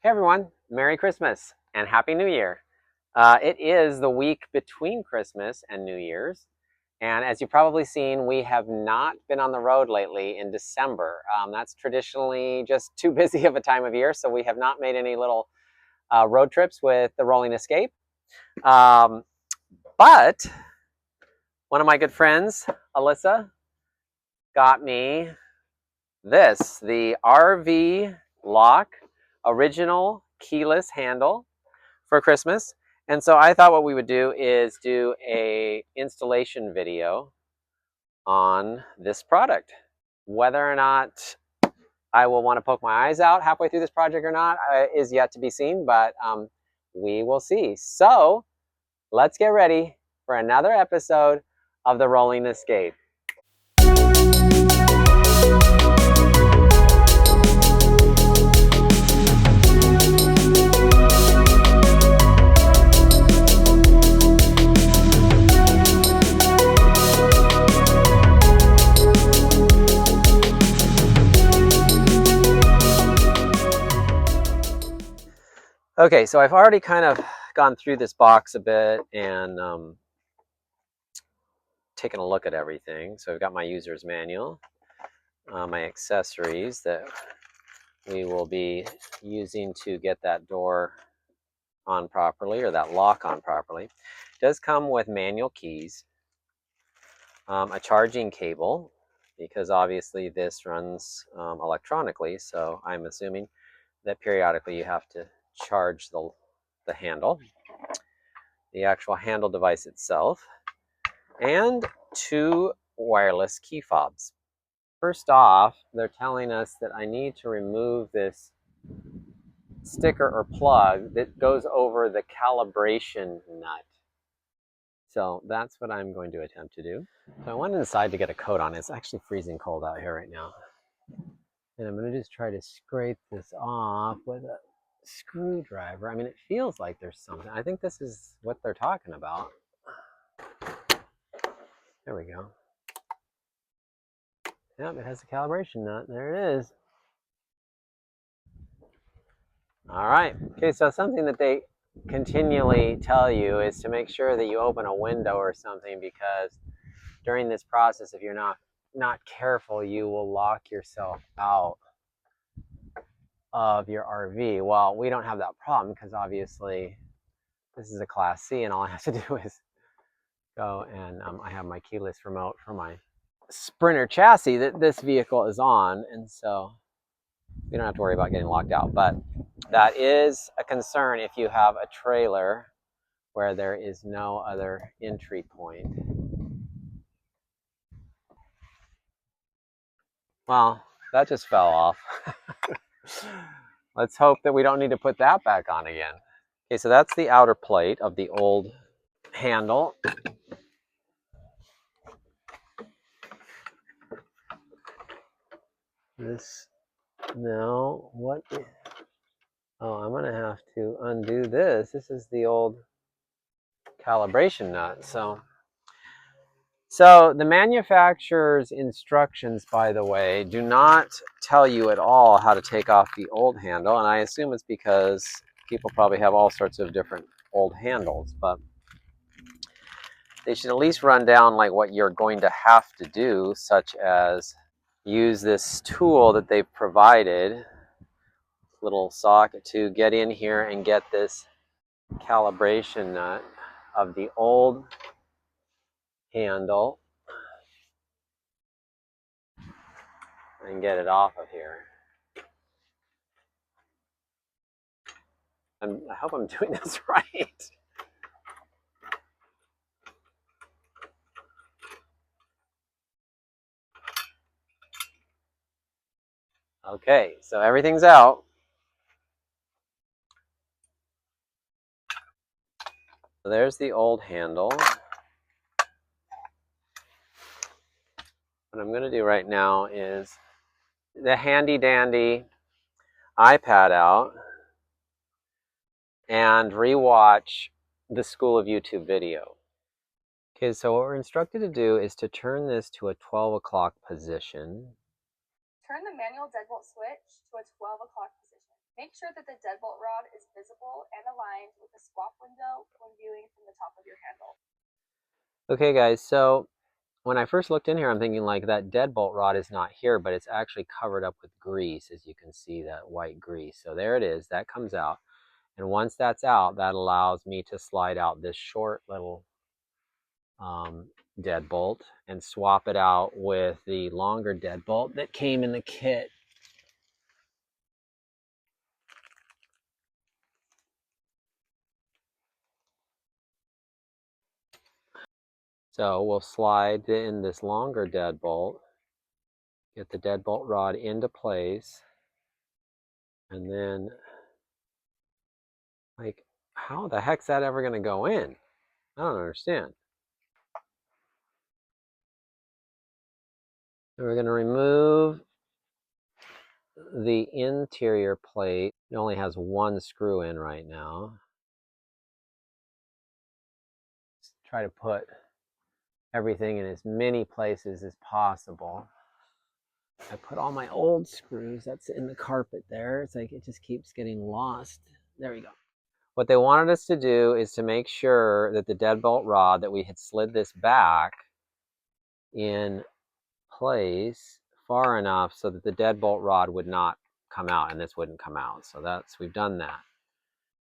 Hey everyone, Merry Christmas and Happy New Year. It is the week between Christmas and New Year's. And as you've probably seen, we have not been on the road lately in December. That's traditionally just too busy of a time of year, so we have not made any little road trips with the Rolling Escape. Um, but one of my good friends, Alyssa, got me this, the RV Lock Original Keyless Handle for Christmas. And so I thought what we would do is do a installation video on this product. Whether or not I will want to poke my eyes out halfway through this project or not is yet to be seen, but we will see. So let's get ready for another episode of the Rolling Escape. Okay, so I've already kind of gone through this box a bit and taken a look at everything. So I've got my user's manual, my accessories that we will be using to get that door on properly, or that lock on properly. It does come with manual keys, a charging cable, because obviously this runs electronically, so I'm assuming that periodically you have to charge the handle, the actual handle device itself, and two wireless key fobs. First off, they're telling us that I need to remove this sticker or plug that goes over the calibration nut. So that's what I'm going to attempt to do. So I went inside to get a coat on. It's actually freezing cold out here right now. And I'm going to just try to scrape this off with a screwdriver. I mean, it feels like there's something. I think this is what they're talking about. There we go. Yep, it has a calibration nut. There it is. All right. Okay, so something that they continually tell you is to make sure that you open a window or something, because during this process, if you're not careful, you will lock yourself out of your RV. Well, we don't have that problem because obviously this is a Class C, and all I have to do is go and I have my keyless remote for my Sprinter chassis that this vehicle is on, and so we don't have to worry about getting locked out. But that is a concern if you have a trailer where there is no other entry point. Well, that just fell off. Let's hope that we don't need to put that back on again. Okay, so that's the outer plate of the old handle. This, no, what? Oh, I'm gonna have to undo this. This is the old calibration nut. So the manufacturer's instructions, by the way, do not tell you at all how to take off the old handle, and I assume it's because people probably have all sorts of different old handles, but they should at least run down like what you're going to have to do, such as use this tool that they've provided, little socket, to get in here and get this calibration nut of the old handle and get it off of here. I hope I'm doing this right. Okay, so everything's out. So there's the old handle. What I'm going to do right now is the handy dandy iPad out and rewatch the School of YouTube video. Okay, so what we're instructed to do is to turn this to a 12 o'clock position. Turn the manual deadbolt switch to a 12 o'clock position. Make sure that the deadbolt rod is visible and aligned with the swap window when viewing from the top of your handle. Okay guys, so when I first looked in here, I'm thinking like that deadbolt rod is not here, but it's actually covered up with grease, as you can see, that white grease. So there it is, that comes out. And once that's out, that allows me to slide out this short little deadbolt and swap it out with the longer deadbolt that came in the kit. So we'll slide in this longer deadbolt, get the deadbolt rod into place, and then, like, how the heck's that ever going to go in? I don't understand. So we're going to remove the interior plate. It only has one screw in right now. Let's try to put everything in as many places as possible. I put all my old screws, that's in the carpet there. It's like it just keeps getting lost. There we go. What they wanted us to do is to make sure that the deadbolt rod, that we had slid this back in place far enough so that the deadbolt rod would not come out and this wouldn't come out. So we've done that.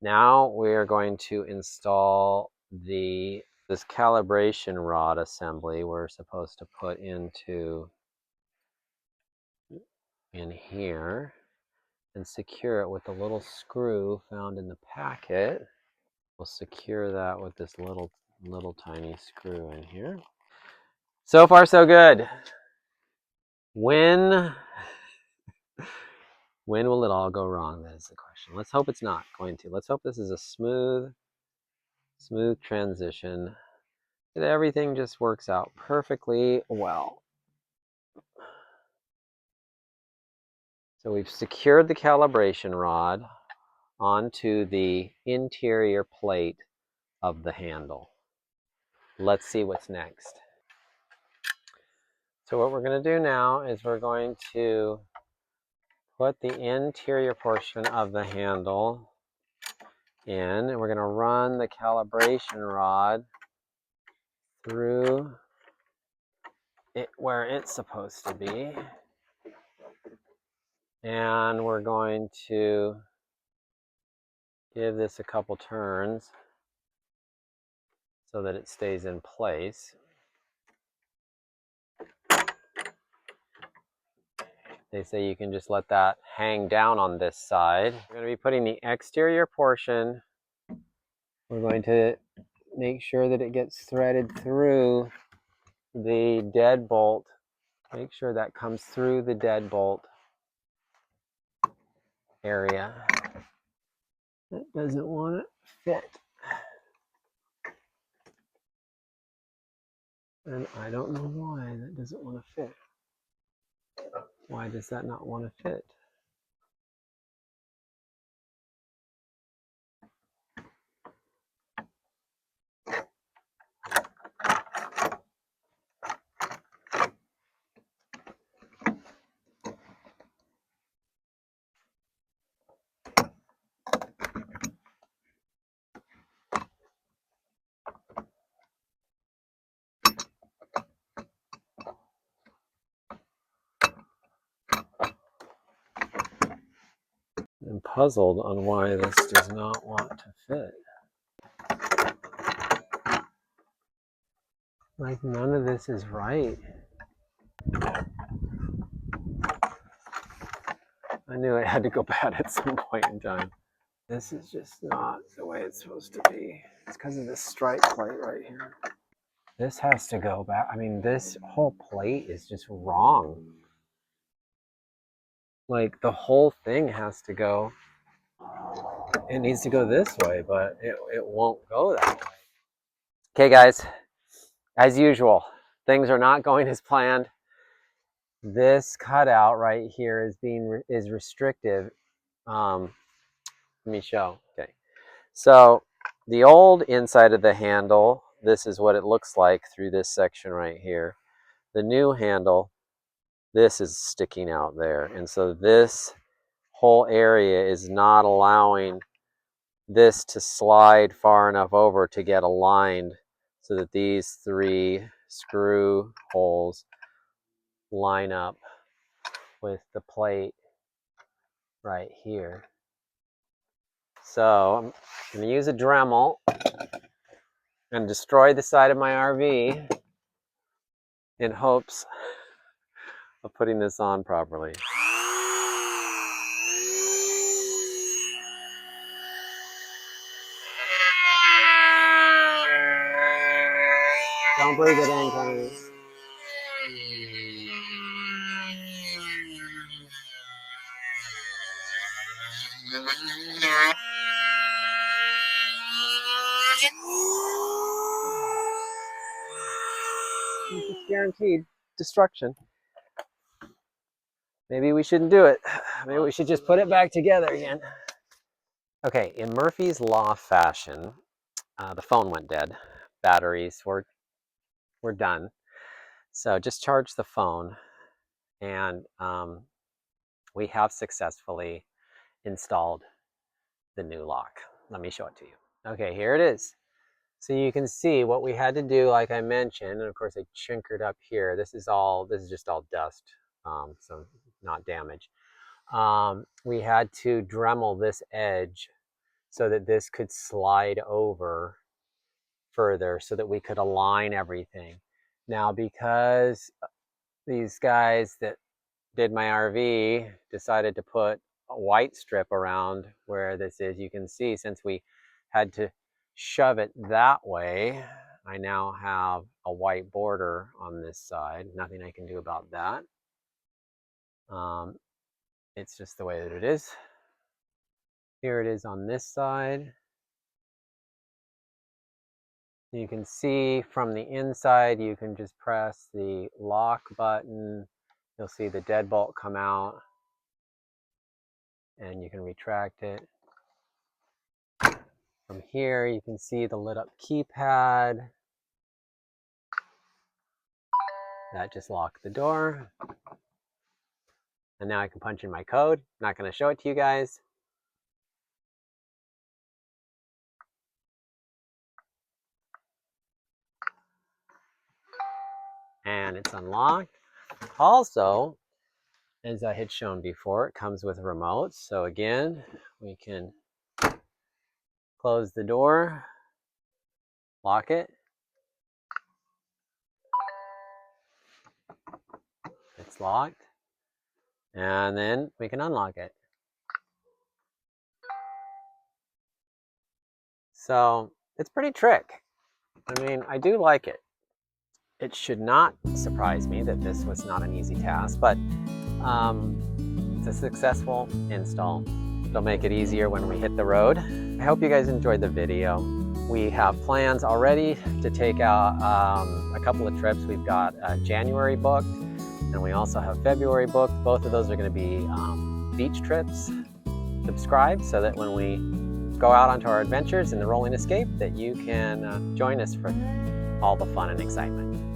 Now we're going to install this calibration rod assembly we're supposed to put in here and secure it with a little screw found in the packet. We'll secure that with this little tiny screw in here. So far so good. When will it all go wrong? That is the question. Let's hope it's not going to. Let's hope this is a smooth transition, that everything just works out perfectly well. So we've secured the calibration rod onto the interior plate of the handle. Let's see what's next. So what we're going to do now is we're going to put the interior portion of the handle in, and we're going to run the calibration rod through it where it's supposed to be. And we're going to give this a couple turns so that it stays in place. They say you can just let that hang down on this side. We're going to be putting the exterior portion. We're going to make sure that it gets threaded through the deadbolt. Make sure that comes through the deadbolt area. That doesn't want to fit. And I don't know why that doesn't want to fit. Why does that not want to fit? I'm puzzled on why this does not want to fit. Like, none of this is right. I knew it had to go bad at some point in time. This is just not the way it's supposed to be. It's because of this stripe plate right here. This has to go back. I mean, this whole plate is just wrong. Like, the whole thing has to go. It needs to go this way, but it won't go that way. Okay, guys. As usual, things are not going as planned. This cutout right here is restrictive. Let me show. Okay, so the old inside of the handle, this is what it looks like through this section right here. The new handle, this is sticking out there, and so this whole area is not allowing this to slide far enough over to get aligned so that these 3 screw holes line up with the plate right here. So I'm going to use a Dremel and destroy the side of my RV in hopes of putting this on properly. Don't breathe it in, Connie. It's guaranteed destruction. Maybe we shouldn't do it. Maybe we should just put it back together again. Okay, in Murphy's Law fashion, the phone went dead. Batteries were done. So just charge the phone, and we have successfully installed the new lock. Let me show it to you. Okay, here it is. So you can see what we had to do, like I mentioned, and of course I chinkered up here. This is just all dust, so not damage. We had to Dremel this edge so that this could slide over further so that we could align everything. Now, because these guys that did my RV decided to put a white strip around where this is, you can see since we had to shove it that way, I now have a white border on this side. Nothing I can do about that. It's just the way that it is. Here it is on this side. You can see from the inside, you can just press the lock button. You'll see the deadbolt come out and you can retract it. From here, you can see the lit up keypad. That just locked the door. And now I can punch in my code. I'm not going to show it to you guys. And it's unlocked. Also, as I had shown before, it comes with remotes. So again, we can close the door, lock it. It's locked. And then we can unlock it. So it's pretty trick. I mean, I do like it. It should not surprise me that this was not an easy task, but it's a successful install. It'll make it easier when we hit the road. I hope you guys enjoyed the video. We have plans already to take out a couple of trips. We've got January booked, and we also have February booked. Both of those are going to be beach trips. Subscribe so that when we go out onto our adventures in the Rolling Escape that you can join us for all the fun and excitement.